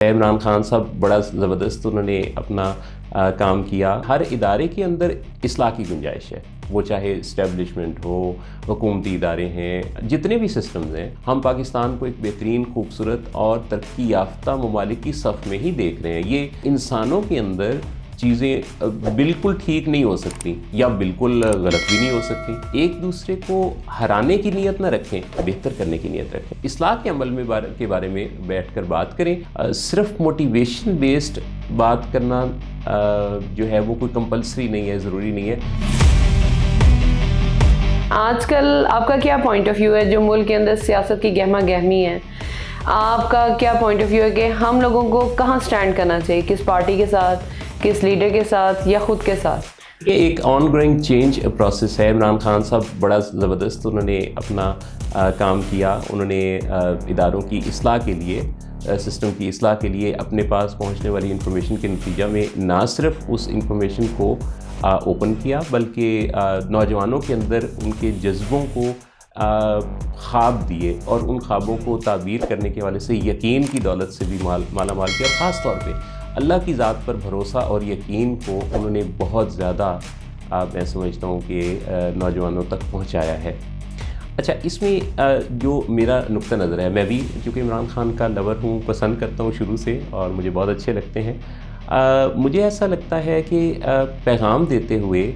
عمران خان صاحب بڑا زبردست انہوں نے اپنا کام کیا. ہر ادارے کے اندر اصلاح کی گنجائش ہے، وہ چاہے اسٹیبلشمنٹ ہو، حکومتی ادارے ہیں، جتنے بھی سسٹمز ہیں. ہم پاکستان کو ایک بہترین، خوبصورت اور ترقی یافتہ ممالک کی صف میں ہی دیکھ رہے ہیں. یہ انسانوں کے اندر چیزیں بالکل ٹھیک نہیں ہو سکتی یا بالکل غلط بھی نہیں ہو سکتی. ایک دوسرے کو ہرانے کی نیت نہ رکھیں، بہتر کرنے کی نیت رکھیں. اصلاح کے عمل کے بارے میں بیٹھ کر بات کریں. صرف موٹیویشن بیسڈ بات کرنا جو ہے وہ کوئی کمپلسری نہیں ہے، ضروری نہیں ہے. آج کل آپ کا کیا پوائنٹ آف ویو ہے جو ملک کے اندر سیاست کی گہما گہمی ہے؟ آپ کا کیا پوائنٹ آف ویو ہے کہ ہم لوگوں کو کہاں سٹینڈ کرنا چاہیے، کس پارٹی کے ساتھ، کس لیڈر کے ساتھ یا خود کے ساتھ؟ یہ ایک آن گوئنگ چینج پروسیس ہے. عمران خان صاحب بڑا زبردست انہوں نے اپنا کام کیا. انہوں نے اداروں کی اصلاح کے لیے، سسٹم کی اصلاح کے لیے اپنے پاس پہنچنے والی انفارمیشن کے نتیجہ میں نہ صرف اس انفارمیشن کو اوپن کیا، بلکہ نوجوانوں کے اندر ان کے جذبوں کو خواب دیے اور ان خوابوں کو تعبیر کرنے کے حوالے سے یقین کی دولت سے بھی مالا مال کیا. اور خاص طور پہ اللہ کی ذات پر بھروسہ اور یقین کو انہوں نے بہت زیادہ میں سمجھتا ہوں کہ نوجوانوں تک پہنچایا ہے. اچھا، اس میں جو میرا نقطہ نظر ہے، میں بھی چونکہ عمران خان کا لور ہوں، پسند کرتا ہوں شروع سے اور مجھے بہت اچھے لگتے ہیں. مجھے ایسا لگتا ہے کہ پیغام دیتے ہوئے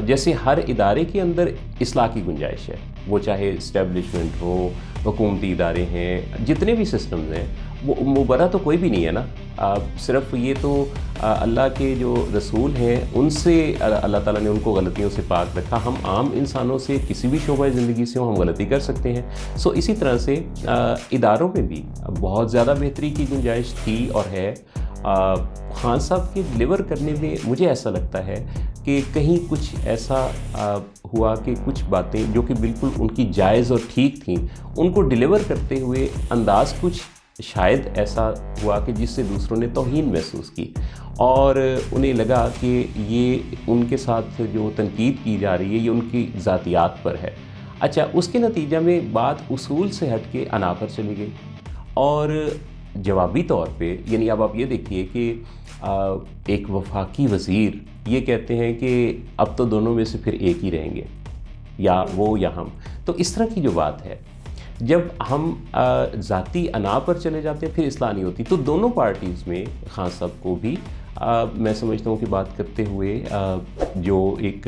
جیسے ہر ادارے کے اندر اصلاح کی گنجائش ہے، وہ چاہے اسٹیبلشمنٹ ہو، حکومتی ادارے ہیں، جتنے بھی سسٹمز ہیں، وہ مبرہ تو کوئی بھی نہیں ہے نا. صرف یہ تو اللہ کے جو رسول ہیں ان سے اللہ تعالیٰ نے ان کو غلطیوں سے پاک رکھا. ہم عام انسانوں سے کسی بھی شعبہ زندگی سے ہم غلطی کر سکتے ہیں. اسی طرح سے اداروں میں بھی بہت زیادہ بہتری کی گنجائش تھی اور ہے. خان صاحب کے ڈلیور کرنے میں مجھے ایسا لگتا ہے کہ کہیں کچھ ایسا ہوا کہ کچھ باتیں جو کہ بالکل ان کی جائز اور ٹھیک تھیں، ان کو ڈلیور کرتے ہوئے انداز کچھ شاید ایسا ہوا کہ جس سے دوسروں نے توہین محسوس کی اور انہیں لگا کہ یہ ان کے ساتھ جو تنقید کی جا رہی ہے یہ ان کی ذاتیات پر ہے. اچھا، اس کے نتیجہ میں بات اصول سے ہٹ کے انا پر چلی گئی اور جوابی طور پہ، یعنی اب آپ یہ دیکھیے کہ ایک وفاقی وزیر یہ کہتے ہیں کہ اب تو دونوں میں سے پھر ایک ہی رہیں گے، یا وہ یا ہم. تو اس طرح کی جو بات ہے، جب ہم ذاتی انا پر چلے جاتے ہیں پھر اصلاح نہیں ہوتی. تو دونوں پارٹیز میں خان صاحب کو بھی میں سمجھتا ہوں کہ بات کرتے ہوئے جو ایک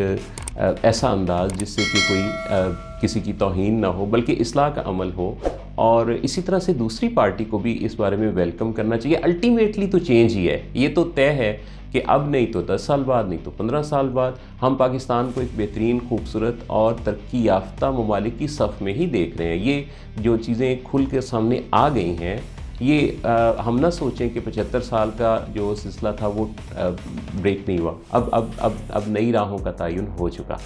ایسا انداز جس سے کہ کوئی کسی کی توہین نہ ہو بلکہ اصلاح کا عمل ہو، اور اسی طرح سے دوسری پارٹی کو بھی اس بارے میں ویلکم کرنا چاہیے. الٹیمیٹلی تو چینج ہی ہے، یہ تو طے ہے کہ اب نہیں تو 10 سال بعد، نہیں تو 15 سال بعد ہم پاکستان کو ایک بہترین، خوبصورت اور ترقی یافتہ ممالک کی صف میں ہی دیکھ رہے ہیں. یہ جو چیزیں کھل کے سامنے آ گئی ہیں، یہ ہم نہ سوچیں کہ 75 سال کا جو سلسلہ تھا وہ بریک نہیں ہوا. اب نئی راہوں کا تعین ہو چکا.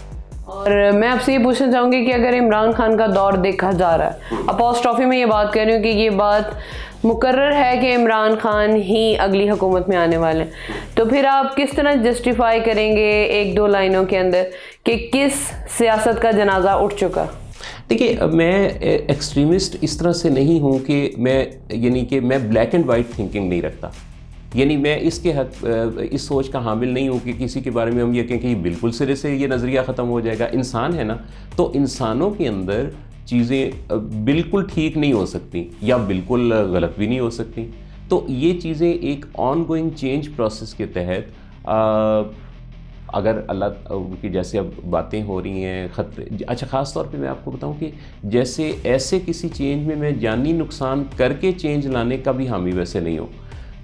اور میں آپ سے یہ پوچھنا چاہوں گی کہ اگر عمران خان کا دور دیکھا جا رہا ہے، اپوسٹرافی میں یہ بات کہہ رہی ہوں کہ یہ بات مقرر ہے کہ عمران خان ہی اگلی حکومت میں آنے والے ہیں، تو پھر آپ کس طرح جسٹیفائی کریں گے ایک دو لائنوں کے اندر کہ کس سیاست کا جنازہ اٹھ چکا؟ دیکھیے، میں ایکسٹریمسٹ اس طرح سے نہیں ہوں کہ میں بلیک اینڈ وائٹ تھنکنگ نہیں رکھتا. یعنی میں اس سوچ کا حامل نہیں ہوں کہ کسی کے بارے میں ہم یہ کہیں کہ بالکل سرے سے یہ نظریہ ختم ہو جائے گا. انسان ہے نا، تو انسانوں کے اندر چیزیں بالکل ٹھیک نہیں ہو سکتی یا بالکل غلط بھی نہیں ہو سکتی. تو یہ چیزیں ایک آن گوئنگ چینج پروسیس کے تحت اگر اللہ کی جیسے اب باتیں ہو رہی ہیں خطرے. اچھا، خاص طور پہ میں آپ کو بتاؤں کہ جیسے ایسے کسی چینج میں جانی نقصان کر کے چینج لانے کا بھی حامی ویسے نہیں ہوں.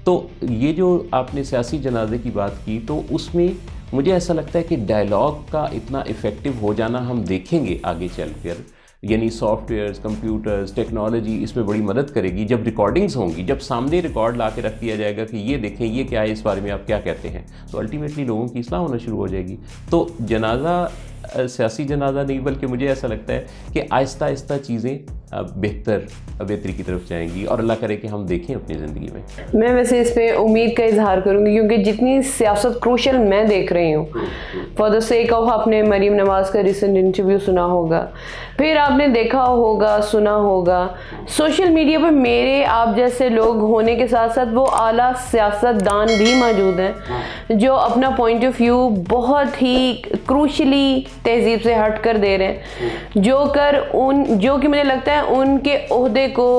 تو یہ جو آپ نے سیاسی جنازے کی بات کی، تو اس میں مجھے ایسا لگتا ہے کہ ڈائلاگ کا اتنا افیکٹو ہو جانا ہم دیکھیں گے آگے چل کر. یعنی سافٹ ویئرز، کمپیوٹرز، ٹیکنالوجی اس میں بڑی مدد کرے گی. جب ریکارڈنگز ہوں گی، جب سامنے ریکارڈ لا کے رکھ دیا جائے گا کہ یہ دیکھیں یہ کیا ہے، اس بارے میں آپ کیا کہتے ہیں، تو الٹیمیٹلی لوگوں کی اصلاح ہونا شروع ہو جائے گی. تو جنازہ سیاسی جنازہ نہیں، بلکہ مجھے ایسا لگتا ہے کہ آہستہ آہستہ چیزیں بہتری کی طرف جائیں گی, اور اللہ کرے کہ ہم دیکھیں اپنی زندگی میں. میں ویسے اس پہ امید کا اظہار کروں گی, کیونکہ جتنی سیاست کروشل میں دیکھ رہی ہوں, فار دا سیک آف, آپ نے مریم نواز کا ریسنٹ انٹرویو سنا ہوگا, پھر آپ نے دیکھا ہوگا, سنا ہوگا سوشل میڈیا پہ میرے آپ جیسے لوگ ہونے کے ساتھ ساتھ وہ اعلیٰ سیاست دان بھی موجود ہیں جو اپنا پوائنٹ آف ویو بہت ہی کروشلی تہذیب سے ہٹ کر دے رہے ہیں, جو کہ مجھے لگتا ہے ان کے عہدے کو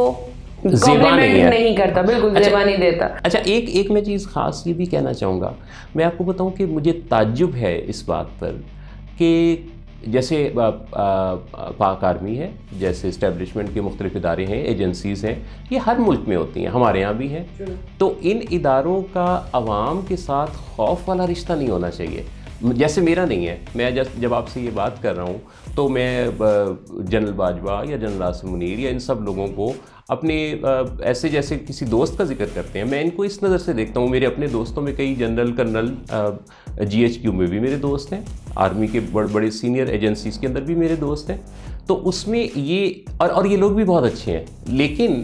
کمپلیمنٹ نہیں کرتا, بالکل زیبا نہیں دیتا. اچھا, ایک میں چیز خاص یہ بھی کہنا چاہوں گا, میں آپ کو بتاؤں کہ مجھے تعجب ہے اس بات پر کہ جیسے پاک آرمی ہے, جیسے اسٹیبلشمنٹ کے مختلف ادارے ہیں, ایجنسیز ہیں, یہ ہر ملک میں ہوتی ہیں, ہمارے یہاں بھی ہیں, تو ان اداروں کا عوام کے ساتھ خوف والا رشتہ نہیں ہونا چاہیے, جیسے میرا نہیں ہے. میں جب آپ سے یہ بات کر رہا ہوں تو میں جنرل باجوہ یا جنرل عاصم منیر یا ان سب لوگوں کو اپنے ایسے جیسے کسی دوست کا ذکر کرتے ہیں, میں ان کو اس نظر سے دیکھتا ہوں. میرے اپنے دوستوں میں کئی جنرل, کرنل, GHQ میں بھی میرے دوست ہیں, آرمی کے بڑے سینئر ایجنسیز کے اندر بھی میرے دوست ہیں, تو اس میں یہ اور یہ لوگ بھی بہت اچھے ہیں. لیکن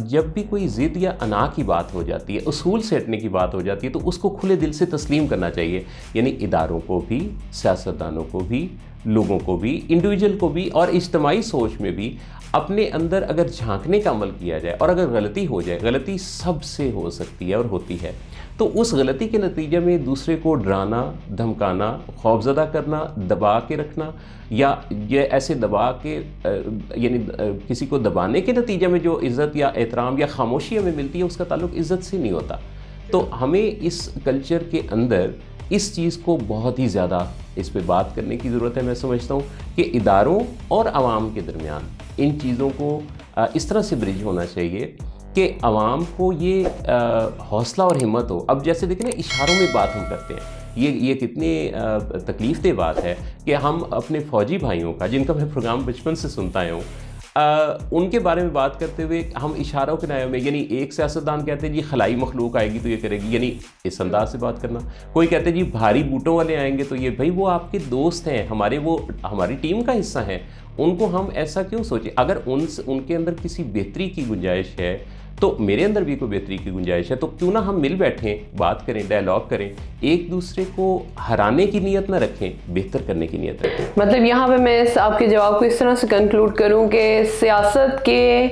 جب بھی کوئی ضد یا انا کی بات ہو جاتی ہے, اصول سیٹنے کی بات ہو جاتی ہے, تو اس کو کھلے دل سے تسلیم کرنا چاہیے. یعنی اداروں کو بھی, سیاستدانوں کو بھی, لوگوں کو بھی, انڈیویجول کو بھی, اور اجتماعی سوچ میں بھی اپنے اندر اگر جھانکنے کا عمل کیا جائے, اور اگر غلطی ہو جائے, غلطی سب سے ہو سکتی ہے اور ہوتی ہے, تو اس غلطی کے نتیجے میں دوسرے کو ڈرانا, دھمکانا, خوفزدہ کرنا, دبا کے رکھنا, یا یہ ایسے دبا کے یعنی کسی کو دبانے کے نتیجے میں جو عزت یا احترام یا خاموشی ہمیں ملتی ہے, اس کا تعلق عزت سے نہیں ہوتا. تو ہمیں اس کلچر کے اندر اس چیز کو بہت ہی زیادہ اس پہ بات کرنے کی ضرورت ہے. میں سمجھتا ہوں کہ اداروں اور عوام کے درمیان ان چیزوں کو اس طرح سے برج ہونا چاہیے کہ عوام کو یہ حوصلہ اور ہمت ہو. اب جیسے دیکھیں نا, اشاروں میں بات ہم کرتے ہیں, یہ کتنی تکلیف دہ بات ہے کہ ہم اپنے فوجی بھائیوں کا, جن کا میں پروگرام بچپن سے سنتا آیا ہوں, ان کے بارے میں بات کرتے ہوئے ہم اشاروں کے نائب میں, یعنی ایک سیاستدان کہتے ہیں جی خلائی مخلوق آئے گی تو یہ کرے گی, یعنی اس انداز سے بات کرنا. کوئی کہتے ہیں جی بھاری بوٹوں والے آئیں گے تو یہ, بھائی وہ آپ کے دوست ہیں, وہ ہماری ٹیم کا حصہ ہیں, ان کو ہم ایسا کیوں سوچیں؟ اگر ان کے اندر کسی بہتری کی گنجائش ہے تو میرے اندر بھی کوئی بہتری کی گنجائش ہے, تو کیوں نہ ہم مل بیٹھیں, بات کریں, ڈائلاگ کریں, ایک دوسرے کو ہرانے کی نیت نہ رکھیں, بہتر کرنے کی نیت رکھیں. مطلب یہاں پہ میں آپ کے جواب کو اس طرح سے کنکلوڈ کروں کہ سیاست کے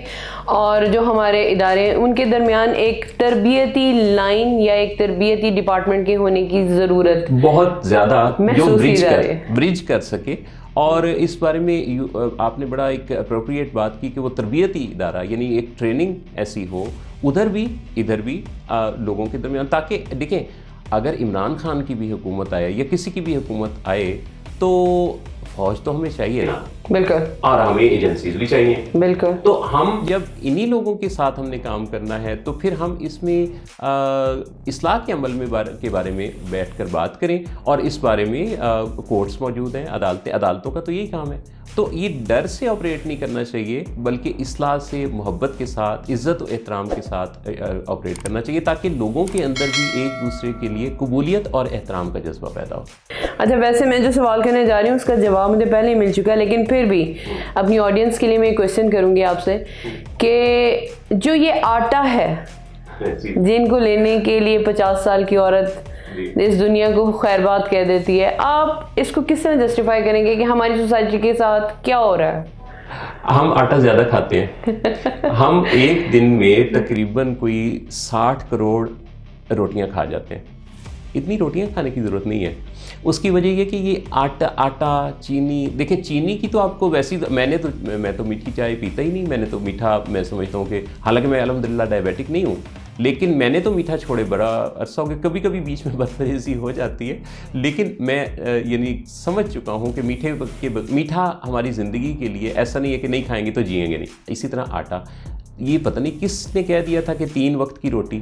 اور جو ہمارے ادارے ہیں ان کے درمیان ایک تربیتی لائن یا ایک تربیتی ڈپارٹمنٹ کے ہونے کی ضرورت بہت زیادہ, جو برج کر سکے. اور اس بارے میں آپ نے بڑا ایک اپروپریٹ بات کی کہ وہ تربیتی ادارہ, یعنی ایک ٹریننگ ایسی ہو ادھر بھی ادھر بھی لوگوں کے درمیان, تاکہ دیکھیں اگر عمران خان کی بھی حکومت آئے یا کسی کی بھی حکومت آئے تو فوج تو ہمیں چاہیے نا, بالکل, اور ہمیں ایجنسیز بھی چاہیے, بالکل. تو ہم جب انہی لوگوں کے ساتھ ہم نے کام کرنا ہے تو پھر ہم اس میں اصلاح کے عمل میں کے بارے میں بیٹھ کر بات کریں, اور اس بارے میں کورٹس موجود ہیں, عدالتوں کا تو یہی کام ہے. تو یہ ڈر سے آپریٹ نہیں کرنا چاہیے, بلکہ اصلاح سے, محبت کے ساتھ, عزت و احترام کے ساتھ آپریٹ کرنا چاہیے, تاکہ لوگوں کے اندر بھی ایک دوسرے کے لیے قبولیت اور احترام کا جذبہ پیدا ہو. اچھا, ویسے میں جو سوال کرنے جا رہی ہوں اس کا جواب مجھے پہلے ہی مل چکا ہے, لیکن پھر بھی اپنی آڈینس کے لیے میں ایک کویشچن کروں گی آپ سے کہ جو یہ آٹا ہے جن کو لینے کے لیے 50 سال کی عورت اس دنیا کو خیر بات کہہ دیتی ہے, آپ اس کو کس طرح جسٹیفائی کریں گے کہ ہماری سوسائٹی کے ساتھ کیا ہو رہا ہے؟ ہم آٹا زیادہ کھاتے ہیں. ہم ایک دن میں تقریباً کوئی 60 کروڑ روٹیاں کھا جاتے ہیں. اتنی روٹیاں کھانے کی ضرورت نہیں ہے. اس کی وجہ یہ کہ یہ آٹا چینی, دیکھیں چینی کی تو آپ کو ویسی, میں تو میٹھی چائے پیتا ہی نہیں, میں نے تو میٹھا, میں سمجھتا ہوں کہ حالانکہ میں الحمدللہ ڈائبیٹک نہیں ہوں, لیکن میں نے تو میٹھا چھوڑے بڑا عرصہ ہو گیا. کبھی کبھی بیچ میں بدپریزی ہو جاتی ہے, لیکن میں یعنی سمجھ چکا ہوں کہ میٹھا ہماری زندگی کے لیے ایسا نہیں ہے کہ نہیں کھائیں گے تو جئیں گے نہیں. اسی طرح آٹا, یہ پتہ نہیں کس نے کہہ دیا تھا کہ 3 وقت کی روٹی,